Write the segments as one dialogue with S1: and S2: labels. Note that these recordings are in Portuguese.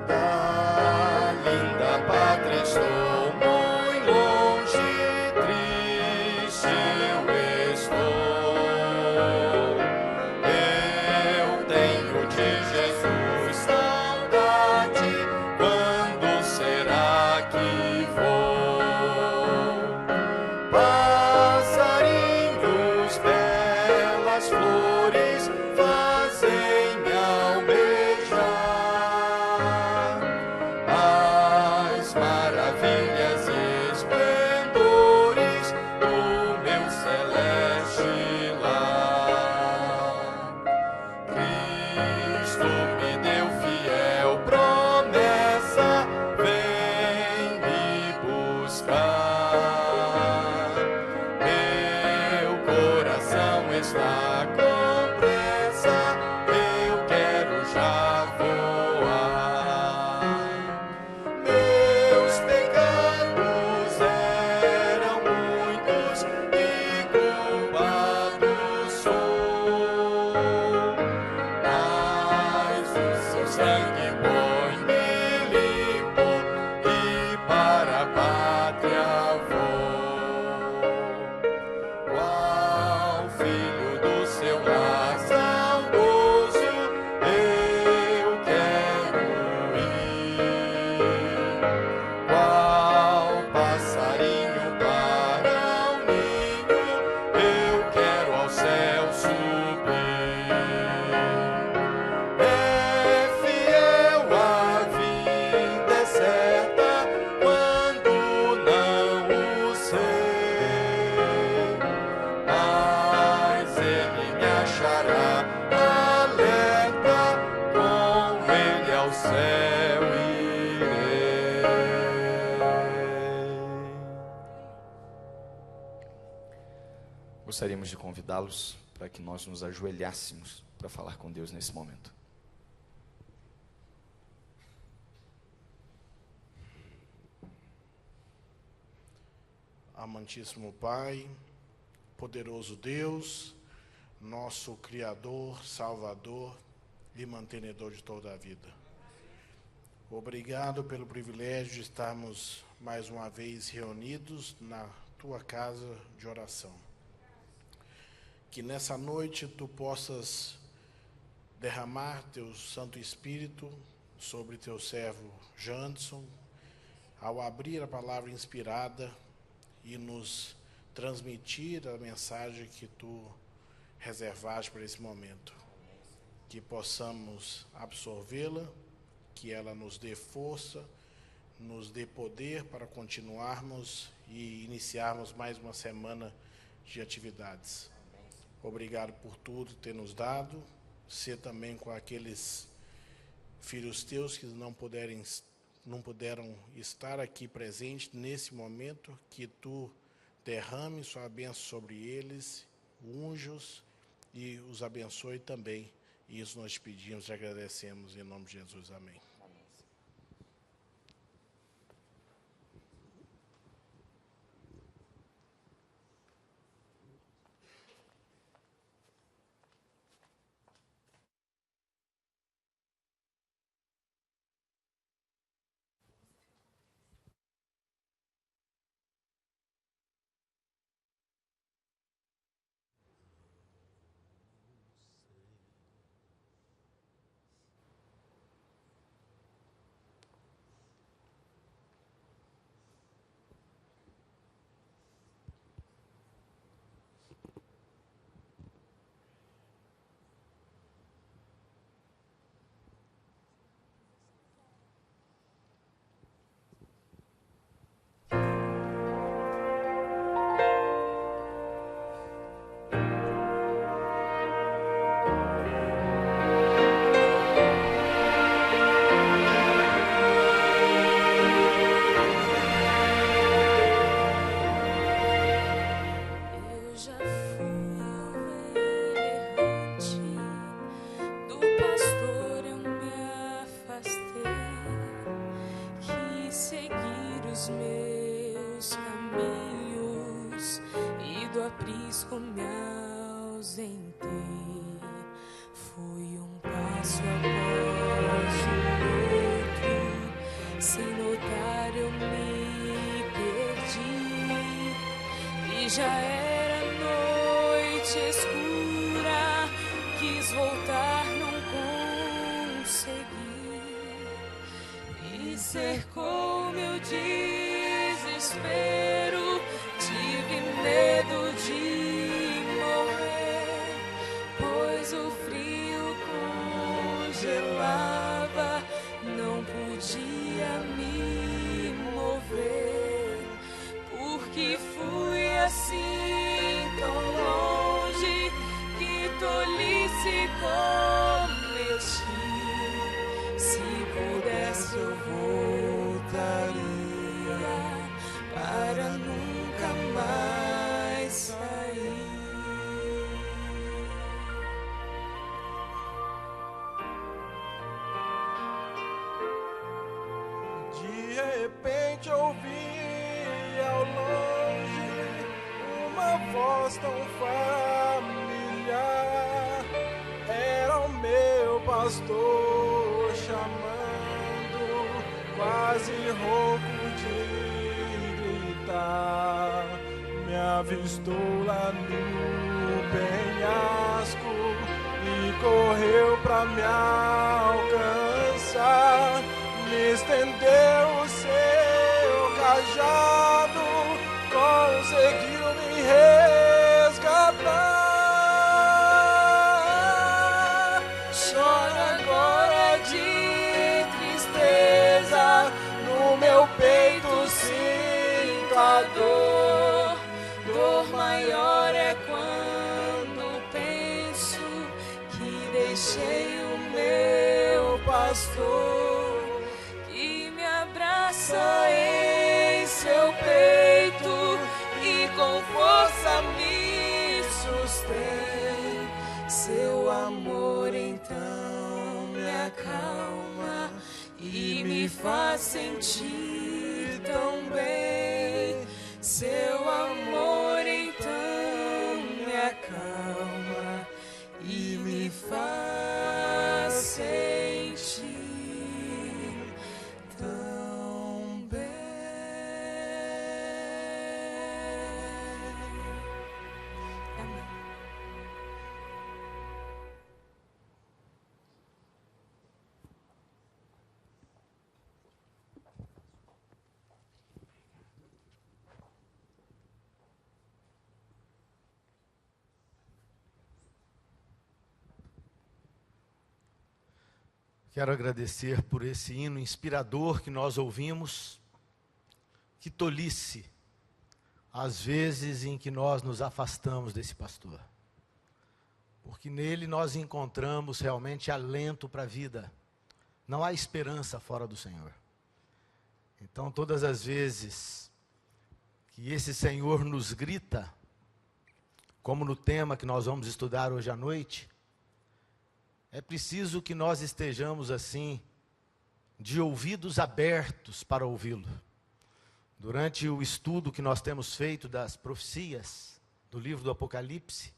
S1: Da linda pátria estou muito longe, triste eu estou. Eu tenho de Jesus saudade, quando será que vou? Passarinhos, belas flores, fazem-me almejar as maravilhas e esplendores do meu celeste lar. Cristo me deu fiel promessa, vem me buscar. Meu coração está com pressa, eu quero já voar. Meus pecados eram muitos e culpado sou, mas o seu sangue põe-me limpo e para a pátria vou. Qual filho do seu lar saudoso eu quero ir. Qual passarinho para o ninho eu quero ao céu subir. É fiel a vida, é certa quando não o sei, mas ele me achará alerta, com ele ao céu irei.
S2: Gostaríamos de convidá-los para que nós nos ajoelhássemos para falar com Deus nesse momento.
S3: Amantíssimo Pai, poderoso Deus, nosso Criador, Salvador e mantenedor de toda a vida. Obrigado pelo privilégio de estarmos mais uma vez reunidos na Tua casa de oração. Que nessa noite Tu possas derramar Teu Santo Espírito sobre Teu servo Janderson, ao abrir a palavra inspirada e nos transmitir a mensagem que Tu reservaste para esse momento. Que possamos absorvê-la, que ela nos dê força, nos dê poder para continuarmos e iniciarmos mais uma semana de atividades. Obrigado por tudo que tem nos dado, ser também com aqueles filhos Teus que não puderam estar aqui presentes nesse momento, que Tu derrame sua bênção sobre eles, unja-os e os abençoe também. Isso nós pedimos e agradecemos em nome de Jesus. Amém.
S4: E já era noite escura, quis voltar, não consegui. E cercou meu desespero, tive medo de morrer, pois o frio congelava, não podia me mover, porque fui assim tão longe, que tolice cometi. Se pudesse eu voltaria para nunca mais sair.
S3: De repente ouvi ao longe uma voz tão familiar. Era o meu pastor chamando, quase rouco de gritar. Me avistou lá no penhasco e correu pra me alcançar. Me estendeu o seu cajado, conseguiu me resgatar. Choro agora de tristeza, no meu peito sinto a dor. Dor maior é quando penso que deixei o meu pastor, que me abraça em seu peito e com força me sustém. Seu amor então me acalma e me faz sentir tão bem. Seu amor então me acalma e me faz sentir tão bem. Amém.
S5: Quero agradecer por esse hino inspirador que nós ouvimos. Que tolice as vezes em que nós nos afastamos desse pastor, porque nele nós encontramos realmente alento para a vida. Não há esperança fora do Senhor. Então, todas as vezes que esse Senhor nos grita, como no tema que nós vamos estudar hoje à noite, é preciso que nós estejamos assim, de ouvidos abertos para ouvi-lo. Durante o estudo que nós temos feito das profecias, do livro do Apocalipse,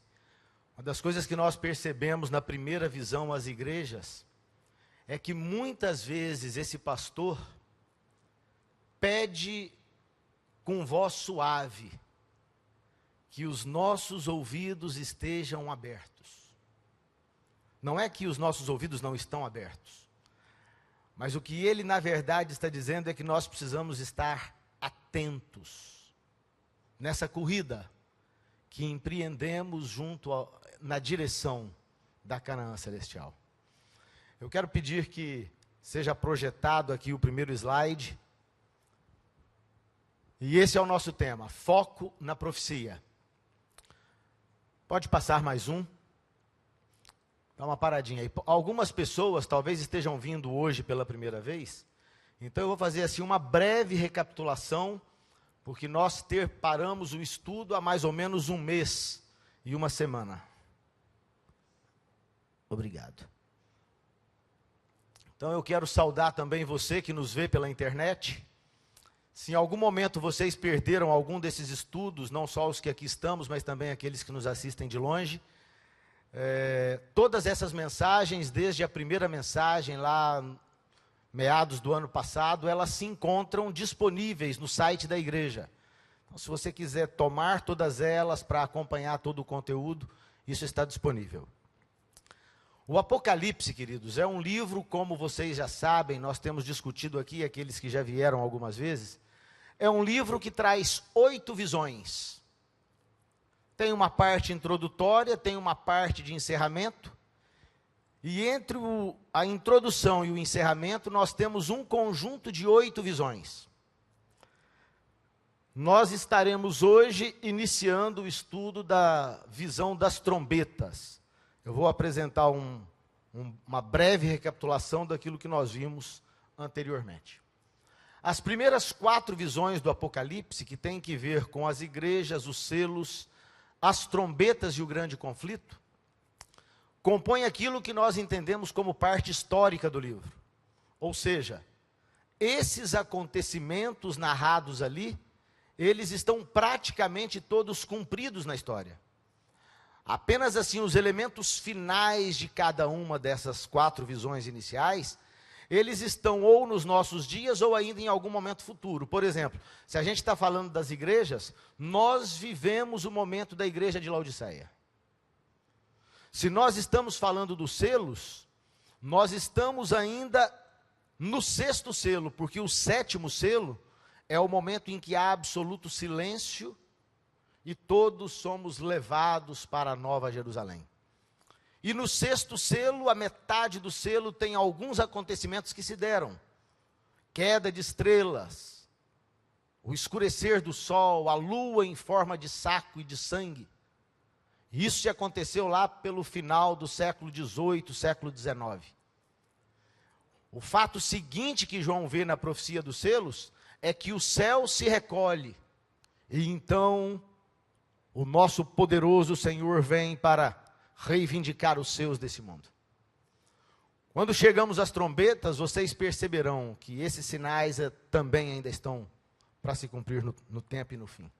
S5: uma das coisas que nós percebemos na primeira visão às igrejas, é que muitas vezes esse pastor pede com voz suave que os nossos ouvidos estejam abertos. Não é que os nossos ouvidos não estão abertos, mas o que ele na verdade está dizendo é que nós precisamos estar atentos nessa corrida que empreendemos na direção da Canaã Celestial. Eu quero pedir que seja projetado aqui o primeiro slide. E esse é o nosso tema, foco na profecia. Pode passar mais um. Dá uma paradinha aí. Algumas pessoas talvez estejam vindo hoje pela primeira vez. Então eu vou fazer assim uma breve recapitulação, porque nós paramos o estudo há mais ou menos 1 mês e 1 semana. Obrigado. Então eu quero saudar também você que nos vê pela internet. Se em algum momento vocês perderam algum desses estudos, não só os que aqui estamos, mas também aqueles que nos assistem de longe, todas essas mensagens, desde a primeira mensagem lá, meados do ano passado, elas se encontram disponíveis no site da igreja. Então, se você quiser tomar todas elas para acompanhar todo o conteúdo, isso está disponível. O Apocalipse, queridos, é um livro, como vocês já sabem, nós temos discutido aqui, aqueles que já vieram algumas vezes, é um livro que traz 8 visões. Tem uma parte introdutória, tem uma parte de encerramento, e entre a introdução e o encerramento, nós temos um conjunto de 8 visões. Nós estaremos hoje iniciando o estudo da visão das trombetas. Eu vou apresentar uma breve recapitulação daquilo que nós vimos anteriormente. As primeiras 4 visões do Apocalipse, que têm que ver com as igrejas, os selos, as trombetas e o grande conflito, compõem aquilo que nós entendemos como parte histórica do livro. Ou seja, esses acontecimentos narrados ali, eles estão praticamente todos cumpridos na história. Apenas assim, os elementos finais de cada uma dessas 4 visões iniciais, eles estão ou nos nossos dias ou ainda em algum momento futuro. Por exemplo, se a gente está falando das igrejas, nós vivemos o momento da igreja de Laodiceia. Se nós estamos falando dos selos, nós estamos ainda no 6º selo, porque o 7º selo é o momento em que há absoluto silêncio e todos somos levados para a Nova Jerusalém. E no 6º selo, a metade do selo tem alguns acontecimentos que se deram. Queda de estrelas, o escurecer do sol, a lua em forma de saco e de sangue. Isso aconteceu lá pelo final do século XVIII, século XIX. O fato seguinte que João vê na profecia dos selos é que o céu se recolhe, e então o nosso poderoso Senhor vem para reivindicar os seus desse mundo. Quando chegamos às trombetas, vocês perceberão que esses sinais também ainda estão para se cumprir no tempo e no fim.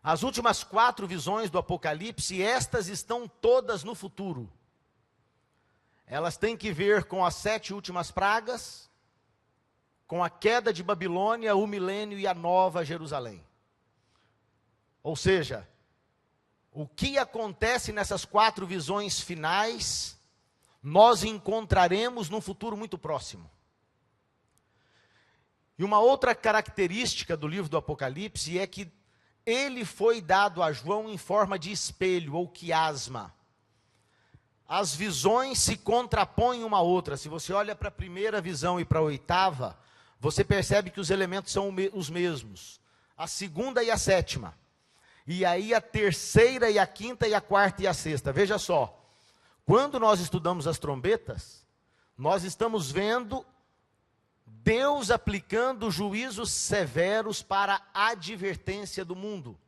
S5: As últimas 4 visões do Apocalipse, estas estão todas no futuro. Elas têm que ver com as 7 últimas pragas, com a queda de Babilônia, o milênio e a nova Jerusalém. Ou seja, o que acontece nessas 4 visões finais, nós encontraremos num futuro muito próximo. E uma outra característica do livro do Apocalipse é que ele foi dado a João em forma de espelho, ou quiasma. As visões se contrapõem uma à outra. Se você olha para a primeira visão e para a 8ª, você percebe que os elementos são os mesmos. A 2ª e a 7ª. E aí a 3ª e a 5ª e a 4ª e a 6ª. Veja só, quando nós estudamos as trombetas, nós estamos vendo Deus aplicando juízos severos para a advertência do mundo.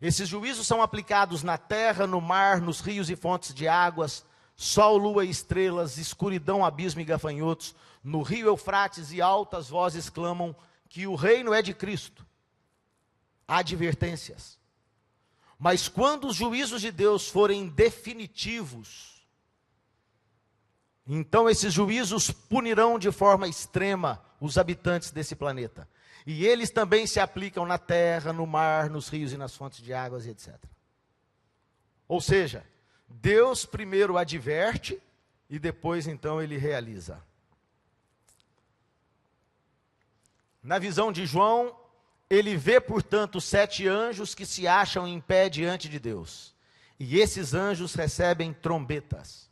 S5: Esses juízos são aplicados na terra, no mar, nos rios e fontes de águas, sol, lua e estrelas, escuridão, abismo e gafanhotos. No rio Eufrates e altas vozes clamam que o reino é de Cristo. Há advertências. Mas quando os juízos de Deus forem definitivos, então esses juízos punirão de forma extrema os habitantes desse planeta. E eles também se aplicam na terra, no mar, nos rios e nas fontes de águas e etc. Ou seja, Deus primeiro adverte e depois então ele realiza. Na visão de João, ele vê, portanto, 7 anjos que se acham em pé diante de Deus. E esses anjos recebem trombetas.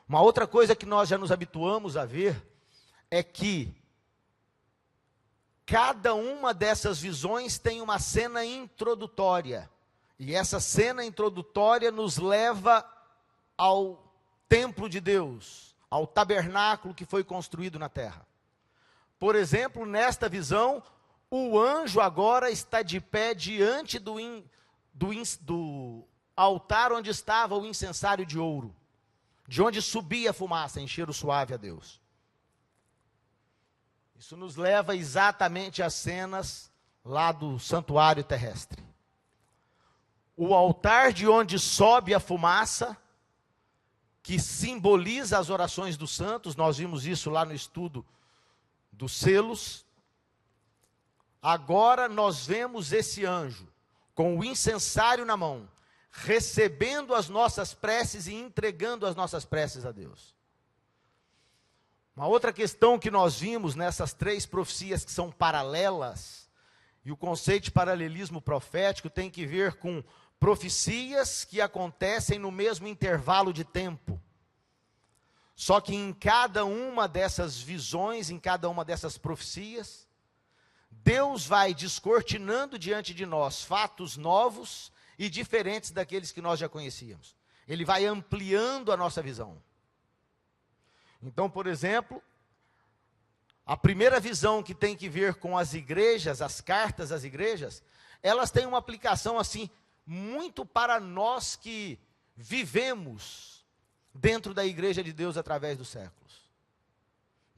S5: Uma outra coisa que nós já nos habituamos a ver é que cada uma dessas visões tem uma cena introdutória. E essa cena introdutória nos leva ao templo de Deus, ao tabernáculo que foi construído na terra. Por exemplo, nesta visão, o anjo agora está de pé diante do altar onde estava o incensário de ouro, de onde subia a fumaça, em cheiro suave a Deus. Isso nos leva exatamente às cenas lá do santuário terrestre. O altar de onde sobe a fumaça, que simboliza as orações dos santos, nós vimos isso lá no estudo dos selos. agora nós vemos esse anjo com o incensário na mão, recebendo as nossas preces e entregando as nossas preces a Deus. Uma outra questão que nós vimos nessas 3 profecias que são paralelas, e o conceito de paralelismo profético tem que ver com profecias que acontecem no mesmo intervalo de tempo. Só que em cada uma dessas visões, em cada uma dessas profecias, Deus vai descortinando diante de nós fatos novos e diferentes daqueles que nós já conhecíamos. Ele vai ampliando a nossa visão. Então, por exemplo, a primeira visão que tem que ver com as igrejas, as cartas às igrejas, elas têm uma aplicação assim, muito para nós que vivemos dentro da igreja de Deus através dos séculos.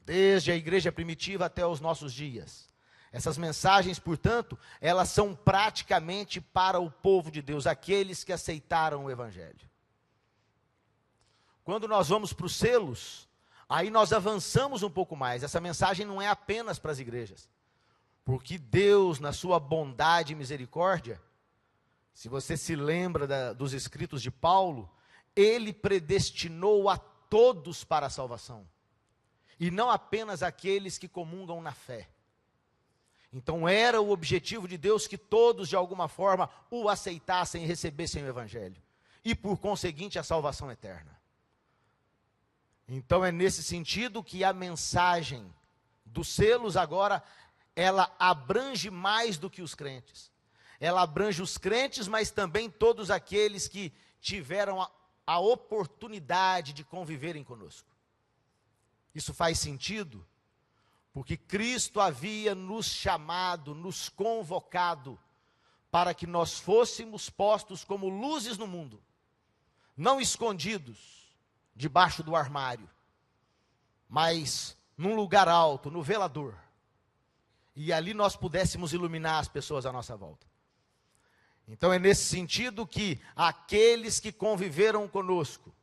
S5: Desde a igreja primitiva até os nossos dias. Essas mensagens, portanto, elas são praticamente para o povo de Deus, aqueles que aceitaram o Evangelho. Quando nós vamos para os selos, aí nós avançamos um pouco mais. Essa mensagem não é apenas para as igrejas. Porque Deus, na sua bondade e misericórdia, se você se lembra dos escritos de Paulo, Ele predestinou a todos para a salvação. E não apenas aqueles que comungam na fé. Então era o objetivo de Deus que todos de alguma forma o aceitassem e recebessem o Evangelho. E por conseguinte a salvação eterna. Então é nesse sentido que a mensagem dos selos agora, ela abrange mais do que os crentes. Ela abrange os crentes, mas também todos aqueles que tiveram a oportunidade de conviverem conosco. Isso faz sentido? Porque Cristo havia nos chamado, nos convocado, para que nós fôssemos postos como luzes no mundo, não escondidos, debaixo do armário, mas num lugar alto, no velador, e ali nós pudéssemos iluminar as pessoas à nossa volta. Então é nesse sentido que aqueles que conviveram conosco,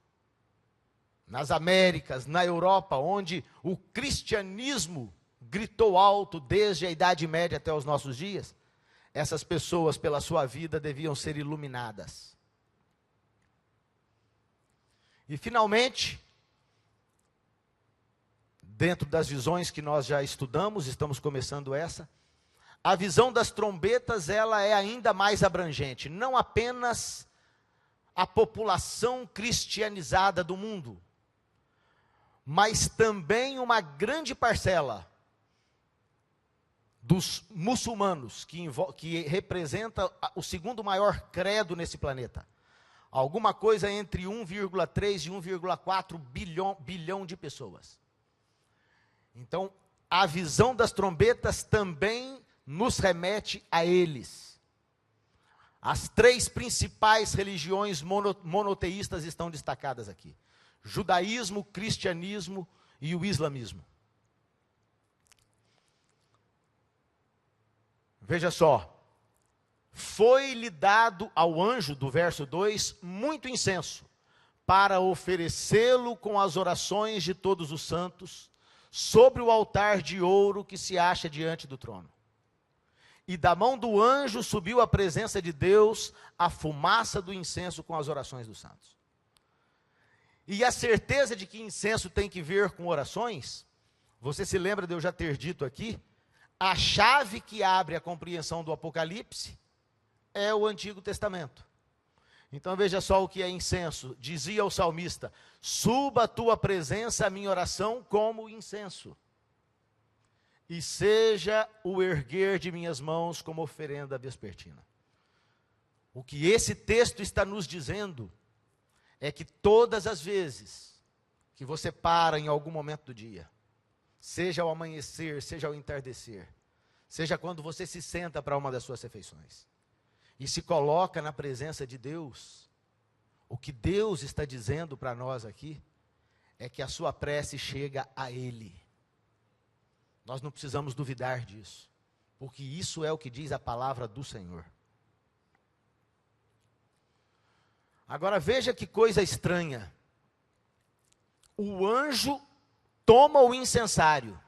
S5: nas Américas, na Europa, onde o cristianismo gritou alto desde a Idade Média até os nossos dias, essas pessoas pela sua vida deviam ser iluminadas. E finalmente, dentro das visões que nós já estudamos, estamos começando essa, a visão das trombetas, ela é ainda mais abrangente, não apenas a população cristianizada do mundo, mas também uma grande parcela dos muçulmanos, que representa o segundo maior credo nesse planeta. Alguma coisa entre 1,3 e 1,4 bilhão de pessoas. Então, a visão das trombetas também nos remete a eles. As 3 principais religiões monoteístas estão destacadas aqui: judaísmo, cristianismo e o islamismo. Veja só, foi-lhe dado ao anjo, do verso 2, muito incenso, para oferecê-lo com as orações de todos os santos, sobre o altar de ouro que se acha diante do trono. E da mão do anjo subiu à presença de Deus a fumaça do incenso com as orações dos santos. E a certeza de que incenso tem que ver com orações, você se lembra de eu já ter dito aqui, a chave que abre a compreensão do Apocalipse é o Antigo Testamento. Então veja só o que é incenso. Dizia o salmista: suba a tua presença a minha oração como incenso, e seja o erguer de minhas mãos como oferenda vespertina. O que esse texto está nos dizendo é que todas as vezes que você para em algum momento do dia, seja ao amanhecer, seja ao entardecer, seja quando você se senta para uma das suas refeições, e se coloca na presença de Deus, o que Deus está dizendo para nós aqui, é que a sua prece chega a Ele. Nós não precisamos duvidar disso, porque isso é o que diz a palavra do Senhor. Agora veja que coisa estranha. O anjo toma o incensário,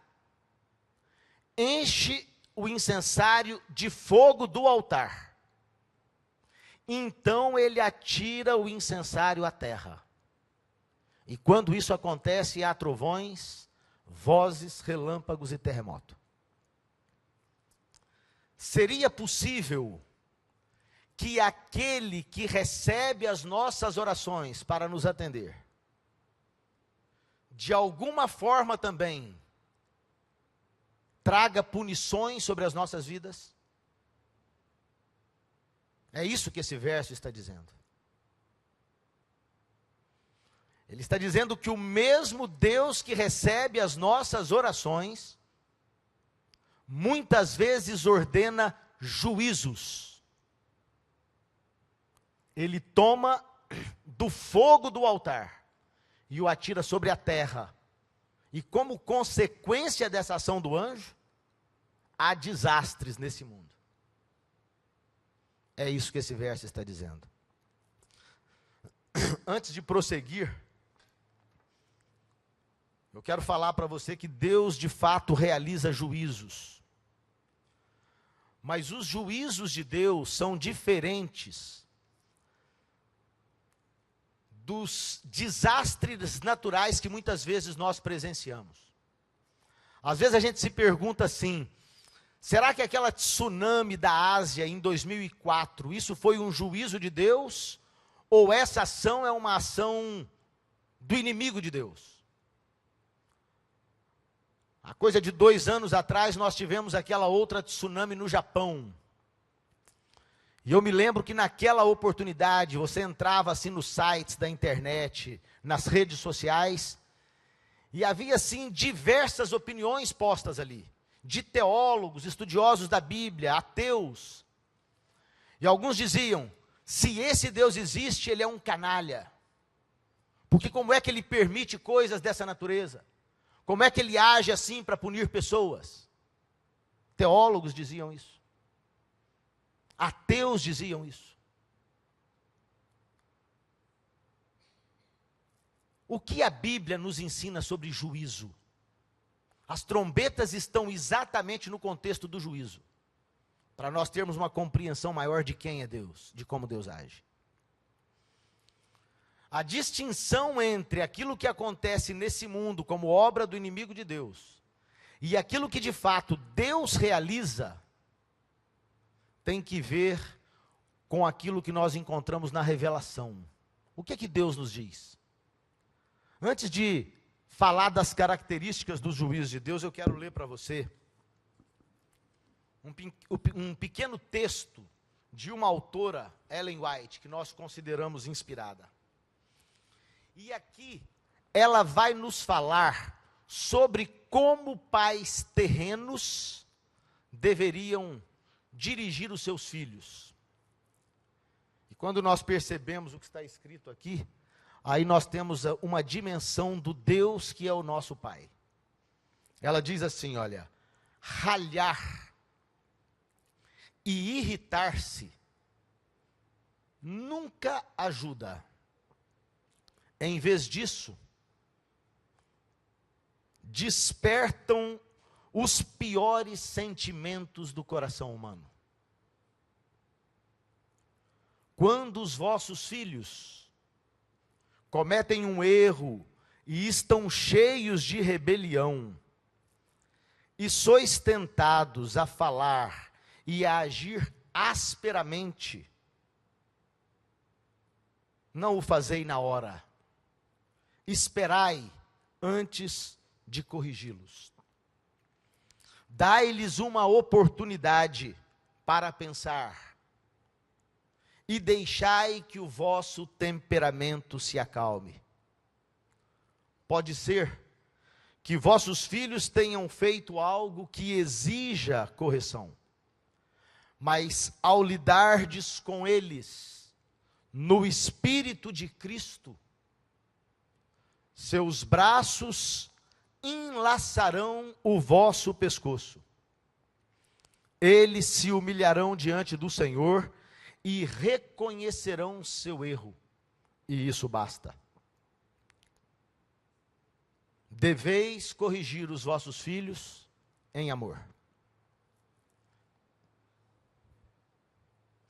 S5: enche o incensário de fogo do altar. Então ele atira o incensário à terra. E quando isso acontece, há trovões, vozes, relâmpagos e terremoto. Seria possível que aquele que recebe as nossas orações para nos atender, de alguma forma também, traga punições sobre as nossas vidas? É isso que esse verso está dizendo. Ele está dizendo que o mesmo Deus que recebe as nossas orações, muitas vezes ordena juízos. Ele toma do fogo do altar e o atira sobre a terra. E como consequência dessa ação do anjo, há desastres nesse mundo. É isso que esse verso está dizendo. Antes de prosseguir, eu quero falar para você que Deus de fato realiza juízos. Mas os juízos de Deus são diferentes dos desastres naturais que muitas vezes nós presenciamos. Às vezes a gente se pergunta assim: será que aquela tsunami da Ásia em 2004, isso foi um juízo de Deus? Ou essa ação é uma ação do inimigo de Deus? Há coisa de 2 anos atrás nós tivemos aquela outra tsunami no Japão. E eu me lembro que naquela oportunidade, você entrava assim nos sites da internet, nas redes sociais, e havia assim diversas opiniões postas ali, de teólogos, estudiosos da Bíblia, ateus. E alguns diziam: se esse Deus existe, ele é um canalha. Porque como é que ele permite coisas dessa natureza? Como é que ele age assim para punir pessoas? Teólogos diziam isso. Ateus diziam isso. O que a Bíblia nos ensina sobre juízo? As trombetas estão exatamente no contexto do juízo, para nós termos uma compreensão maior de quem é Deus, de como Deus age. A distinção entre aquilo que acontece nesse mundo como obra do inimigo de Deus e aquilo que de fato Deus realiza tem que ver com aquilo que nós encontramos na revelação. O que é que Deus nos diz? Antes de falar das características dos juízos de Deus, eu quero ler para você um pequeno texto de uma autora, Ellen White, que nós consideramos inspirada. E aqui ela vai nos falar sobre como pais terrenos deveriam dirigir os seus filhos. E quando nós percebemos o que está escrito aqui, aí nós temos uma dimensão do Deus que é o nosso Pai. Ela diz assim, olha: ralhar e irritar-se nunca ajuda. Em vez disso, despertam os piores sentimentos do coração humano. Quando os vossos filhos cometem um erro e estão cheios de rebelião, e sois tentados a falar e a agir asperamente, não o fazei na hora, esperai antes de corrigi-los. Dai-lhes uma oportunidade para pensar, e deixai que o vosso temperamento se acalme. Pode ser que vossos filhos tenham feito algo que exija correção, mas ao lidardes com eles no Espírito de Cristo, seus braços enlaçarão o vosso pescoço. Eles se humilharão diante do Senhor e reconhecerão seu erro, e isso basta. Deveis corrigir os vossos filhos em amor.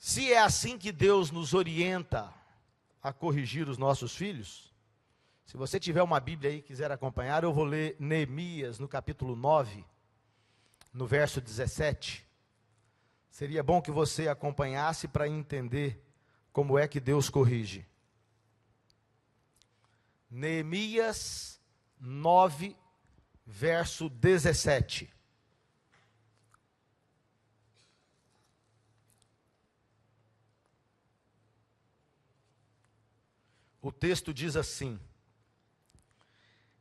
S5: Se é assim que Deus nos orienta a corrigir os nossos filhos, se você tiver uma Bíblia aí e quiser acompanhar, eu vou ler Neemias no capítulo 9, no verso 17. Seria bom que você acompanhasse para entender como é que Deus corrige. Neemias 9, verso 17. O texto diz assim: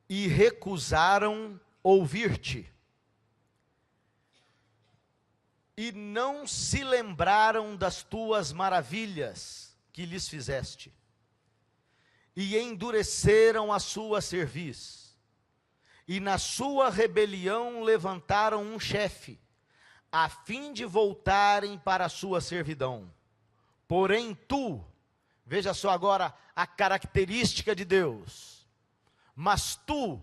S5: e recusaram ouvir-te, e não se lembraram das tuas maravilhas que lhes fizeste, e endureceram a sua cerviz, e na sua rebelião levantaram um chefe, a fim de voltarem para a sua servidão. Porém tu, veja só agora a característica de Deus, mas tu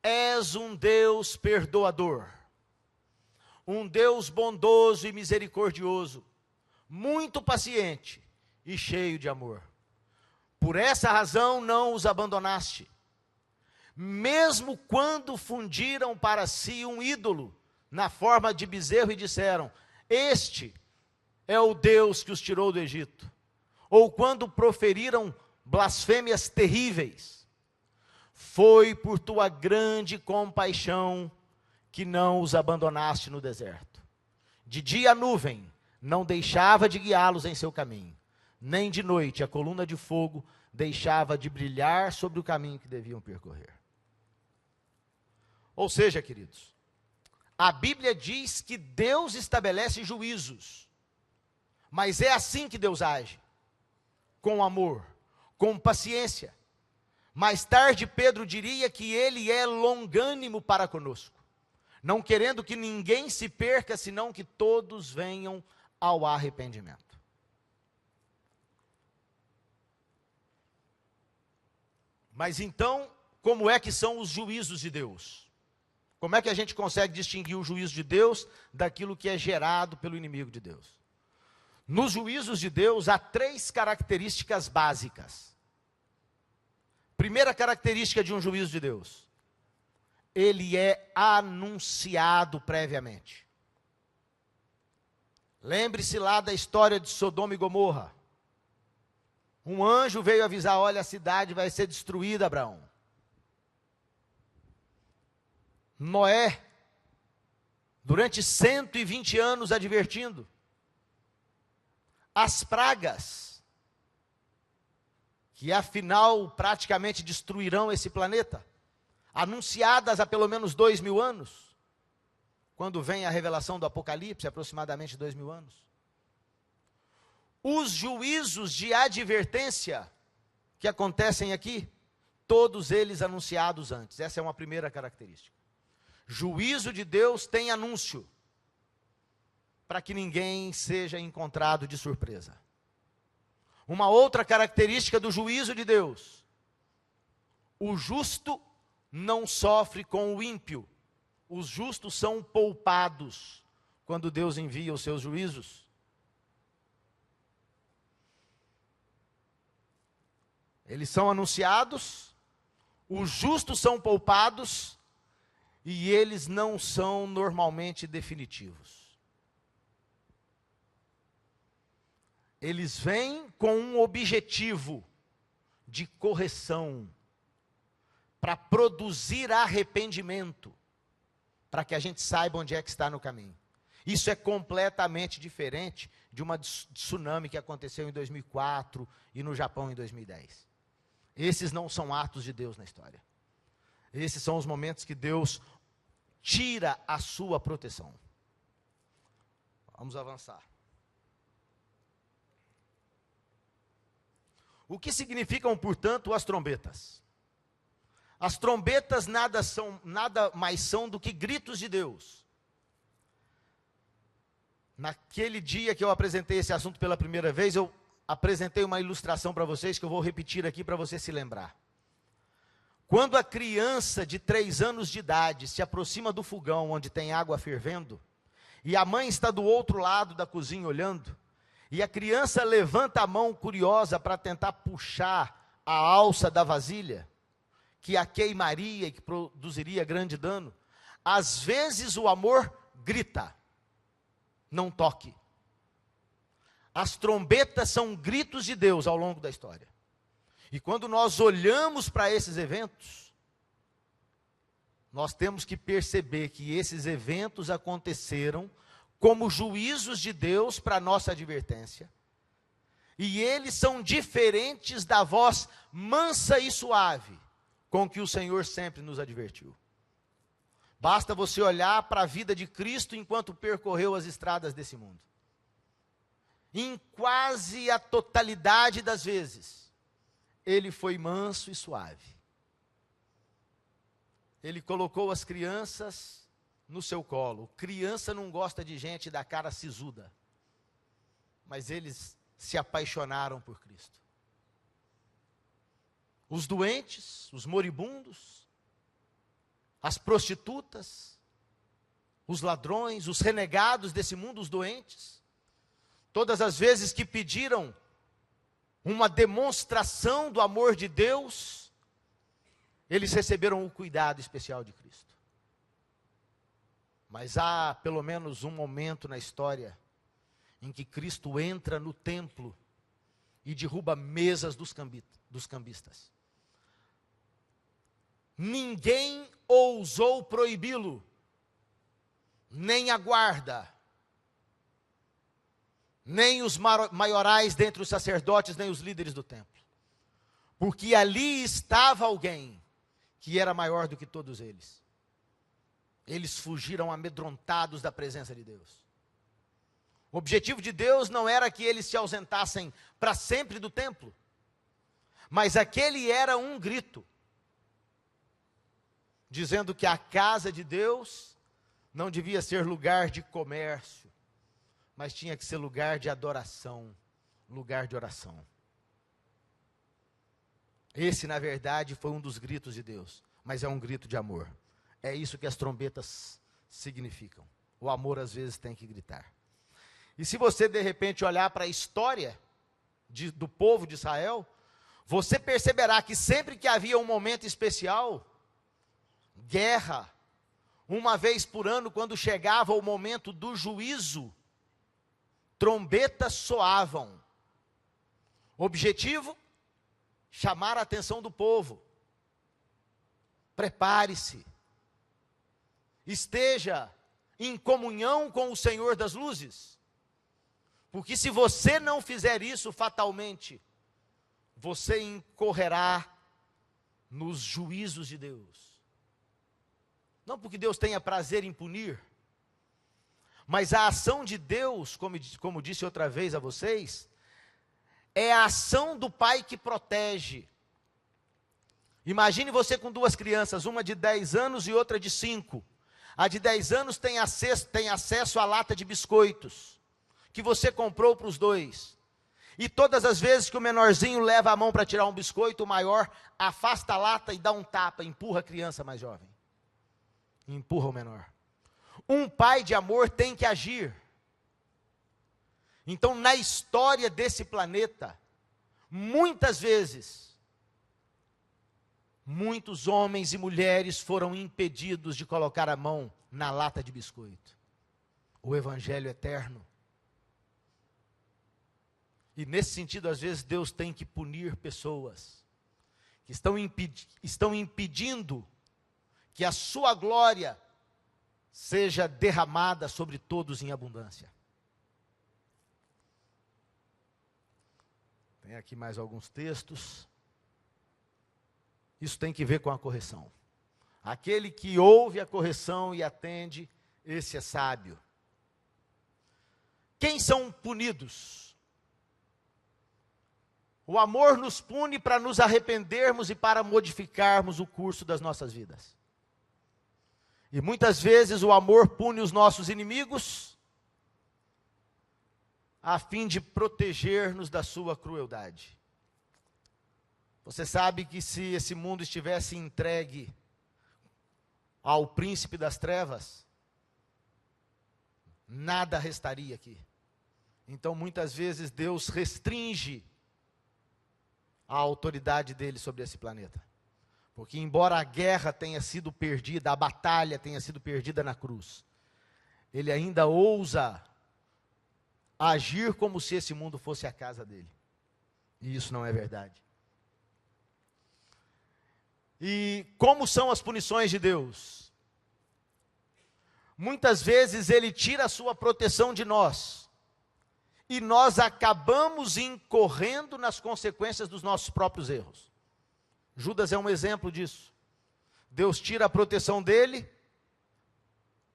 S5: és um Deus perdoador, um Deus bondoso e misericordioso, muito paciente e cheio de amor. Por essa razão não os abandonaste, mesmo quando fundiram para si um ídolo na forma de bezerro e disseram: este é o Deus que os tirou do Egito. Ou quando proferiram blasfêmias terríveis. Foi por tua grande compaixão que não os abandonaste no deserto. De dia a nuvem não deixava de guiá-los em seu caminho, nem de noite a coluna de fogo deixava de brilhar sobre o caminho que deviam percorrer. Ou seja, queridos, a Bíblia diz que Deus estabelece juízos, mas é assim que Deus age, com amor, com paciência. Mais tarde Pedro diria que ele é longânimo para conosco, não querendo que ninguém se perca, senão que todos venham ao arrependimento. Mas então, como é que são os juízos de Deus? Como é que a gente consegue distinguir o juízo de Deus daquilo que é gerado pelo inimigo de Deus? Nos juízos de Deus há 3 características básicas. Primeira característica de um juízo de Deus: ele é anunciado previamente. Lembre-se lá da história de Sodoma e Gomorra. Um anjo veio avisar: olha, a cidade vai ser destruída, Abraão. Noé, durante 120 anos advertindo. As pragas, que afinal praticamente destruirão esse planeta, anunciadas há pelo menos 2000 anos, quando vem a revelação do Apocalipse, aproximadamente 2000 anos. Os juízos de advertência que acontecem aqui, todos eles anunciados antes. Essa é uma primeira característica. Juízo de Deus tem anúncio, para que ninguém seja encontrado de surpresa. Uma outra característica do juízo de Deus: o justo não sofre com o ímpio. Os justos são poupados quando Deus envia os seus juízos. Eles são anunciados, os justos são poupados, e eles não são normalmente definitivos. Eles vêm com um objetivo de correção, para produzir arrependimento, para que a gente saiba onde é que está no caminho. Isso é completamente diferente de uma tsunami que aconteceu em 2004 e no Japão em 2010. Esses não são atos de Deus na história. Esses são os momentos que Deus tira a sua proteção. Vamos avançar. O que significam, portanto, as trombetas? As trombetas nada mais são do que gritos de Deus. Naquele dia que eu apresentei esse assunto pela primeira vez, eu apresentei uma ilustração para vocês, que eu vou repetir aqui para você se lembrar. Quando a criança de 3 anos de idade se aproxima do fogão onde tem água fervendo, e a mãe está do outro lado da cozinha olhando, e a criança levanta a mão curiosa para tentar puxar a alça da vasilha, que a queimaria e que produziria grande dano, às vezes o amor grita: não toque. As trombetas são gritos de Deus ao longo da história. E quando nós olhamos para esses eventos, nós temos que perceber que esses eventos aconteceram como juízos de Deus para nossa advertência. E eles são diferentes da voz mansa e suave com que o Senhor sempre nos advertiu. Basta você olhar para a vida de Cristo enquanto percorreu as estradas desse mundo. Em quase a totalidade das vezes, ele foi manso e suave. Ele colocou as crianças no seu colo. Criança não gosta de gente da cara sisuda. Mas eles se apaixonaram por Cristo. Os doentes, os moribundos, as prostitutas, os ladrões, os renegados desse mundo, os doentes, todas as vezes que pediram uma demonstração do amor de Deus, eles receberam o cuidado especial de Cristo. Mas há pelo menos um momento na história em que Cristo entra no templo e derruba mesas dos cambistas. Ninguém ousou proibi-lo, nem a guarda, nem os maiorais dentre os sacerdotes, nem os líderes do templo. Porque ali estava alguém que era maior do que todos eles. Eles fugiram amedrontados da presença de Deus. O objetivo de Deus não era que eles se ausentassem para sempre do templo, mas aquele era um grito, dizendo que a casa de Deus não devia ser lugar de comércio, mas tinha que ser lugar de adoração, lugar de oração. Esse, na verdade, foi um dos gritos de Deus, mas é um grito de amor. É isso que as trombetas significam. O amor, às vezes, tem que gritar. E se você, de repente, olhar para a história do povo de Israel, você perceberá que sempre que havia um momento especial, guerra, uma vez por ano, quando chegava o momento do juízo, trombetas soavam. Objetivo: chamar a atenção do povo. Prepare-se. Esteja em comunhão com o Senhor das luzes. Porque se você não fizer isso, fatalmente, você incorrerá nos juízos de Deus. Não porque Deus tenha prazer em punir, mas a ação de Deus, como disse outra vez a vocês, é a ação do pai que protege. Imagine você com duas crianças, uma de 10 anos e outra de 5. A de 10 anos tem acesso à lata de biscoitos, que você comprou para os dois. E todas as vezes que o menorzinho leva a mão para tirar um biscoito, o maior afasta a lata e dá um tapa, empurra a criança mais jovem. Empurra o menor. Um pai de amor tem que agir. Então, na história desse planeta, muitas vezes, muitos homens e mulheres foram impedidos de colocar a mão na lata de biscoito. O evangelho eterno. E nesse sentido, às vezes, Deus tem que punir pessoas que estão impedindo que a sua glória seja derramada sobre todos em abundância. Tem aqui mais alguns textos. Isso tem que ver com a correção. Aquele que ouve a correção e atende, esse é sábio. Quem são punidos? O amor nos pune para nos arrependermos e para modificarmos o curso das nossas vidas. E muitas vezes o amor pune os nossos inimigos, a fim de proteger-nos da sua crueldade. Você sabe que se esse mundo estivesse entregue ao príncipe das trevas, nada restaria aqui. Então, muitas vezes, Deus restringe a autoridade dele sobre esse planeta. Porque, embora a guerra tenha sido perdida, a batalha tenha sido perdida na cruz, ele ainda ousa agir como se esse mundo fosse a casa dele. E isso não é verdade. E como são as punições de Deus? Muitas vezes ele tira a sua proteção de nós, e nós acabamos incorrendo nas consequências dos nossos próprios erros. Judas é um exemplo disso. Deus tira a proteção dele,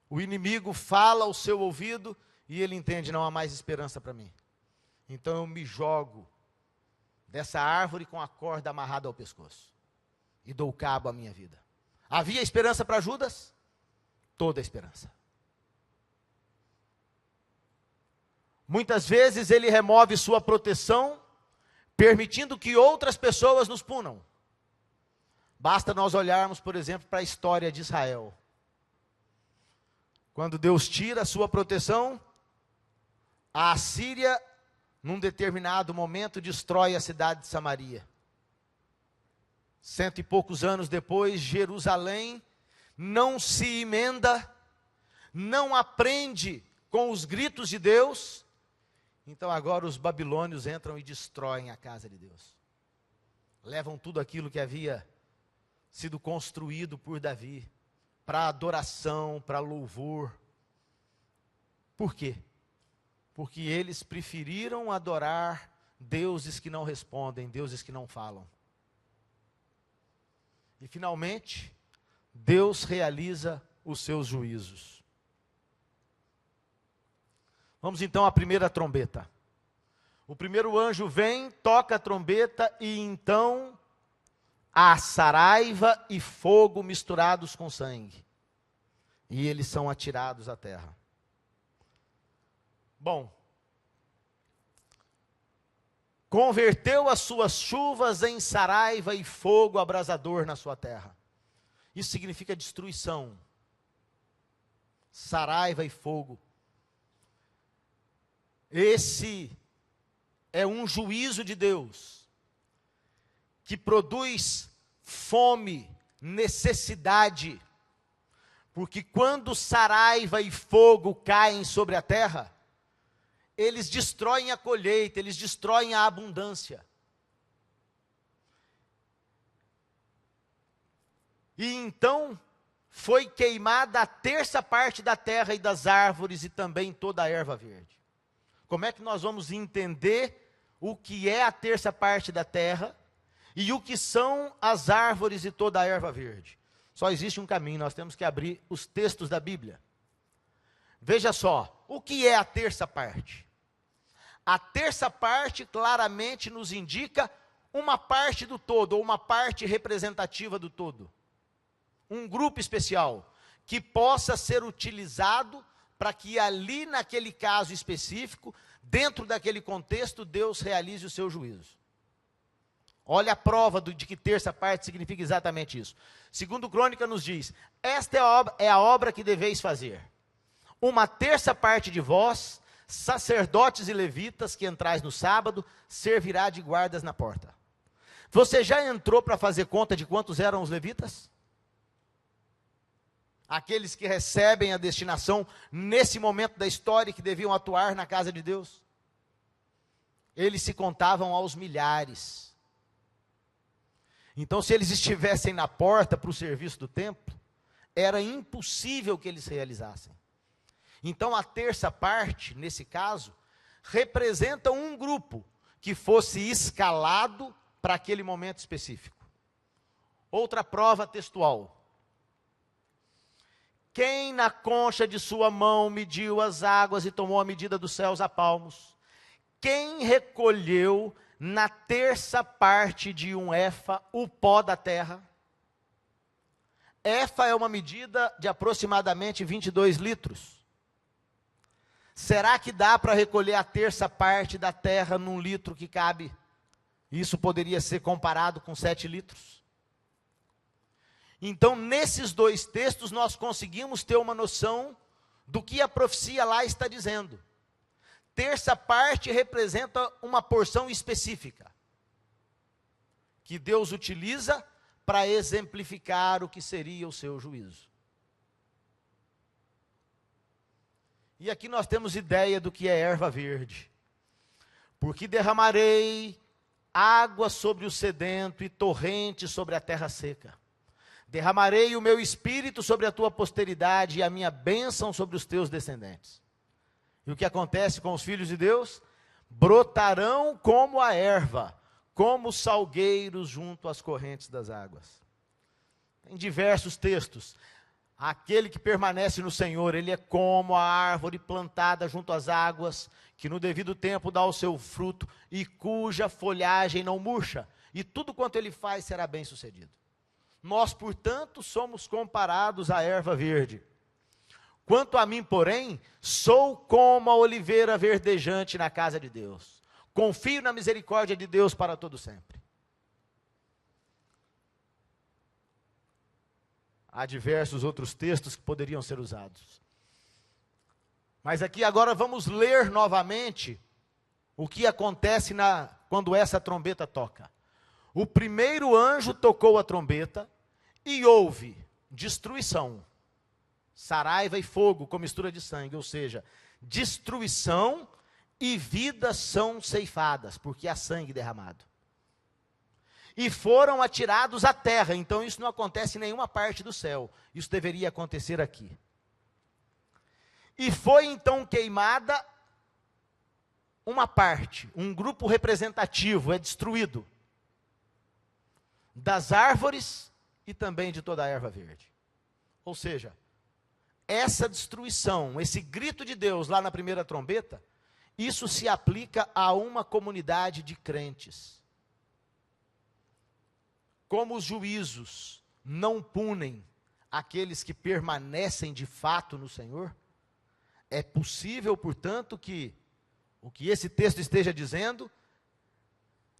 S5: o inimigo fala ao seu ouvido, e ele entende, não há mais esperança para mim. Então eu me jogo dessa árvore com a corda amarrada ao pescoço, e dou cabo à minha vida. Havia esperança para Judas? Toda a esperança. Muitas vezes ele remove sua proteção, permitindo que outras pessoas nos punam. Basta nós olharmos, por exemplo, para a história de Israel. Quando Deus tira a sua proteção, a Assíria, num determinado momento, destrói a cidade de Samaria. 100 e poucos anos depois, Jerusalém não se emenda, não aprende com os gritos de Deus. Então agora os babilônios entram e destroem a casa de Deus. Levam tudo aquilo que havia sido construído por Davi, para adoração, para louvor. Por quê? Porque eles preferiram adorar deuses que não respondem, deuses que não falam. E finalmente, Deus realiza os seus juízos. Vamos então à primeira trombeta. O primeiro anjo vem, toca a trombeta e então há saraiva e fogo misturados com sangue. E eles são atirados à terra. Bom, converteu as suas chuvas em saraiva e fogo abrasador na sua terra. Isso significa destruição. Saraiva e fogo. Esse é um juízo de Deus que produz fome, necessidade, porque quando saraiva e fogo caem sobre a terra, eles destroem a colheita, eles destroem a abundância. E então foi queimada a terça parte da terra e das árvores e também toda a erva verde. Como é que nós vamos entender o que é a terça parte da terra e o que são as árvores e toda a erva verde? Só existe um caminho, nós temos que abrir os textos da Bíblia. Veja só, o que é a terça parte? A terça parte claramente nos indica uma parte do todo, ou uma parte representativa do todo. Um grupo especial, que possa ser utilizado para que ali, naquele caso específico, dentro daquele contexto, Deus realize o seu juízo. Olha a prova de que terça parte significa exatamente isso. Segundo Crônica nos diz, esta é a obra que deveis fazer. Uma terça parte de vós, sacerdotes e levitas, que entrais no sábado, servirá de guardas na porta. Você já entrou para fazer conta de quantos eram os levitas? Aqueles que recebem a destinação nesse momento da história, que deviam atuar na casa de Deus. Eles se contavam aos milhares. Então, se eles estivessem na porta para o serviço do templo, era impossível que eles realizassem. Então, a terça parte, nesse caso, representa um grupo que fosse escalado para aquele momento específico. Outra prova textual. Quem na concha de sua mão mediu as águas e tomou a medida dos céus a palmos? Quem recolheu na terça parte de um éfa o pó da terra? Éfa é uma medida de aproximadamente 22 litros. Será que dá para recolher a terça parte da terra num litro que cabe? Isso poderia ser comparado com 7 litros. Então, nesses dois textos, nós conseguimos ter uma noção do que a profecia lá está dizendo. terça parte representa uma porção específica, que Deus utiliza para exemplificar o que seria o seu juízo. E aqui nós temos ideia do que é erva verde. Porque derramarei água sobre o sedento e torrente sobre a terra seca. Derramarei o meu espírito sobre a tua posteridade e a minha bênção sobre os teus descendentes. E o que acontece com os filhos de Deus? Brotarão como a erva, como salgueiros junto às correntes das águas. Em diversos textos, aquele que permanece no Senhor, ele é como a árvore plantada junto às águas, que no devido tempo dá o seu fruto, e cuja folhagem não murcha, e tudo quanto ele faz será bem sucedido. Nós, portanto, somos comparados à erva verde. Quanto a mim, porém, sou como a oliveira verdejante na casa de Deus. Confio na misericórdia de Deus para todo sempre. Há diversos outros textos que poderiam ser usados. Mas aqui agora vamos ler novamente o que acontece quando essa trombeta toca. O primeiro anjo tocou a trombeta e houve destruição, saraiva e fogo com mistura de sangue, ou seja, destruição e vidas são ceifadas, porque há sangue derramado. E foram atirados à terra, então isso não acontece em nenhuma parte do céu, isso deveria acontecer aqui. E foi então queimada uma parte, um grupo representativo é destruído, das árvores e também de toda a erva verde. Ou seja, essa destruição, esse grito de Deus lá na primeira trombeta, isso se aplica a uma comunidade de crentes. Como os juízos não punem aqueles que permanecem de fato no Senhor, é possível, portanto, que o que esse texto esteja dizendo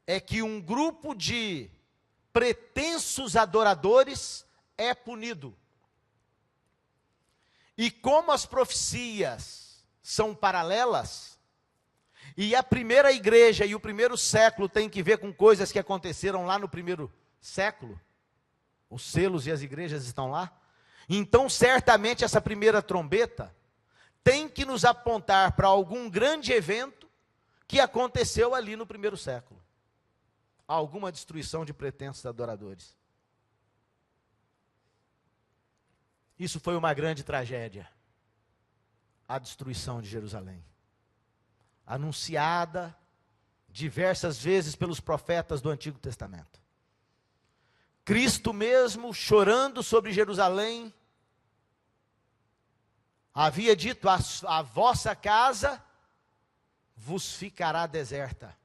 S5: é que um grupo de pretensos adoradores é punido. E como as profecias são paralelas, e a primeira igreja e o primeiro século tem que ver com coisas que aconteceram lá no primeiro século, os selos e as igrejas estão lá, então certamente essa primeira trombeta tem que nos apontar para algum grande evento que aconteceu ali no primeiro século. Alguma destruição de pretensos adoradores. Isso foi uma grande tragédia, a destruição de Jerusalém, anunciada diversas vezes pelos profetas do Antigo Testamento. Cristo mesmo, chorando sobre Jerusalém, havia dito: a vossa casa vos ficará deserta,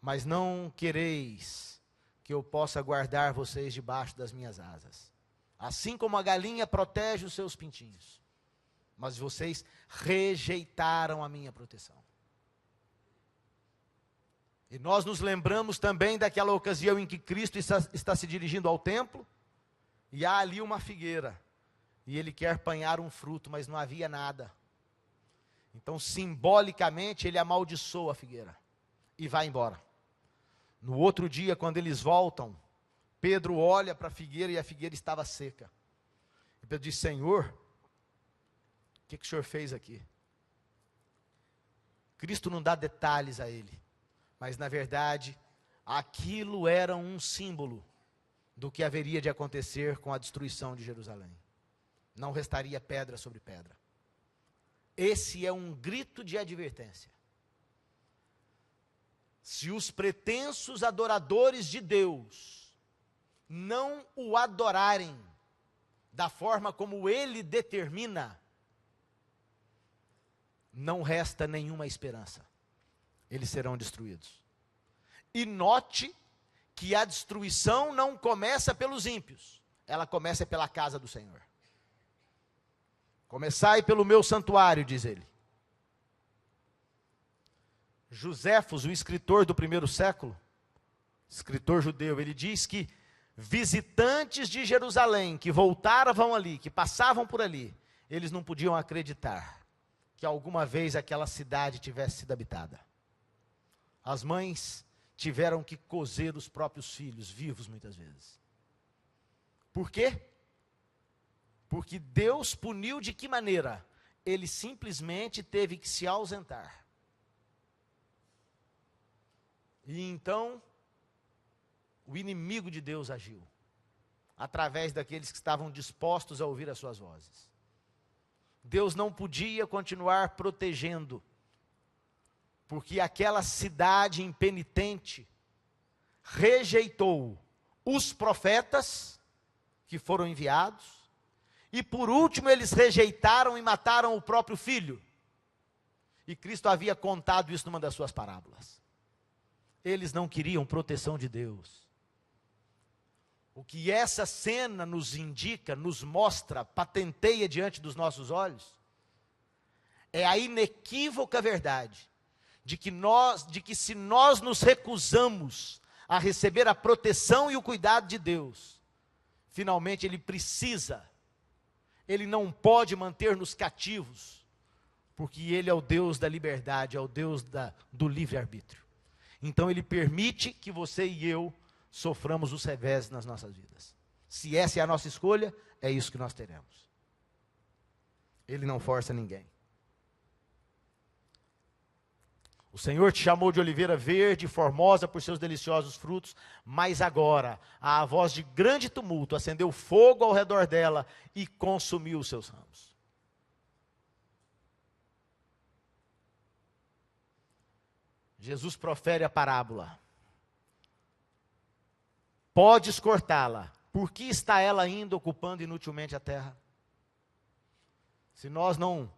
S5: mas não quereis que eu possa guardar vocês debaixo das minhas asas. Assim como a galinha protege os seus pintinhos, mas vocês rejeitaram a minha proteção. E nós nos lembramos também daquela ocasião em que Cristo está se dirigindo ao templo, e há ali uma figueira, e ele quer apanhar um fruto, mas não havia nada. Então, simbolicamente, ele amaldiçoa a figueira, e vai embora. No outro dia, quando eles voltam, Pedro olha para a figueira e a figueira estava seca. E Pedro diz: Senhor, o que o Senhor fez aqui? Cristo não dá detalhes a ele, mas na verdade, aquilo era um símbolo do que haveria de acontecer com a destruição de Jerusalém. Não restaria pedra sobre pedra. Esse é um grito de advertência. Se os pretensos adoradores de Deus não o adorarem da forma como ele determina, não resta nenhuma esperança. Eles serão destruídos. E note que a destruição não começa pelos ímpios, ela começa pela casa do Senhor. Começai pelo meu santuário, diz ele. Josefos, o escritor do primeiro século, escritor judeu, ele diz que visitantes de Jerusalém, que voltavam ali, que passavam por ali, eles não podiam acreditar que alguma vez aquela cidade tivesse sido habitada. As mães tiveram que cozer os próprios filhos, vivos muitas vezes. Por quê? Porque Deus puniu de que maneira? Ele simplesmente teve que se ausentar. E então, o inimigo de Deus agiu, através daqueles que estavam dispostos a ouvir as suas vozes. Deus não podia continuar protegendo, porque aquela cidade impenitente rejeitou os profetas que foram enviados, e por último eles rejeitaram e mataram o próprio filho. E Cristo havia contado isso numa das suas parábolas. Eles não queriam proteção de Deus. O que essa cena nos indica, nos mostra, patenteia diante dos nossos olhos, é a inequívoca verdade de que se nós nos recusamos a receber a proteção e o cuidado de Deus, finalmente Ele não pode manter-nos cativos, porque Ele é o Deus da liberdade, é o Deus do livre-arbítrio. Então Ele permite que você e eu soframos os reveses nas nossas vidas. Se essa é a nossa escolha, é isso que nós teremos. Ele não força ninguém. O Senhor te chamou de oliveira verde, formosa por seus deliciosos frutos, mas agora, a voz de grande tumulto acendeu fogo ao redor dela e consumiu os seus ramos. Jesus profere a parábola. Podes cortá-la. Por que está ela ainda ocupando inutilmente a terra? Se nós não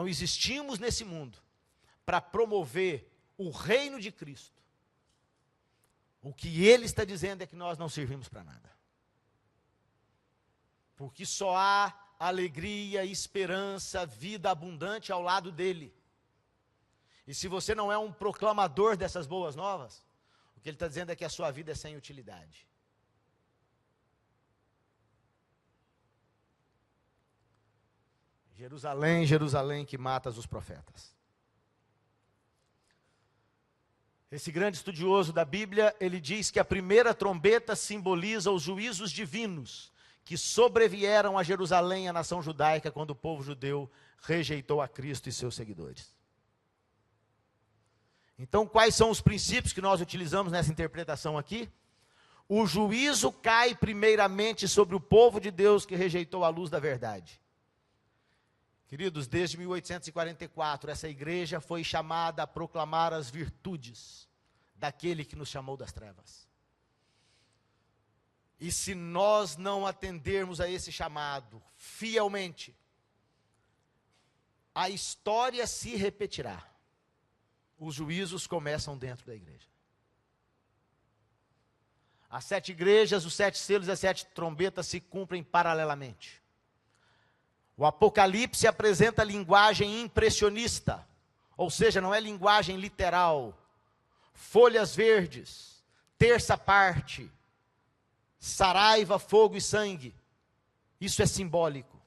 S5: existimos nesse mundo para promover o reino de Cristo, o que Ele está dizendo é que nós não servimos para nada. Porque só há alegria, esperança, vida abundante ao lado dEle. E se você não é um proclamador dessas boas novas, o que Ele está dizendo é que a sua vida é sem utilidade. Jerusalém, Jerusalém, que matas os profetas. Esse grande estudioso da Bíblia, ele diz que a primeira trombeta simboliza os juízos divinos que sobrevieram a Jerusalém, a nação judaica, quando o povo judeu rejeitou a Cristo e seus seguidores. Então, quais são os princípios que nós utilizamos nessa interpretação aqui? O juízo cai primeiramente sobre o povo de Deus que rejeitou a luz da verdade. Queridos, desde 1844, essa igreja foi chamada a proclamar as virtudes daquele que nos chamou das trevas. E se nós não atendermos a esse chamado fielmente, a história se repetirá. Os juízos começam dentro da igreja. As 7 igrejas, os 7 selos e as 7 trombetas se cumprem paralelamente. O Apocalipse apresenta linguagem impressionista, ou seja, não é linguagem literal. Folhas verdes, terça parte, saraiva, fogo e sangue. Isso é simbólico.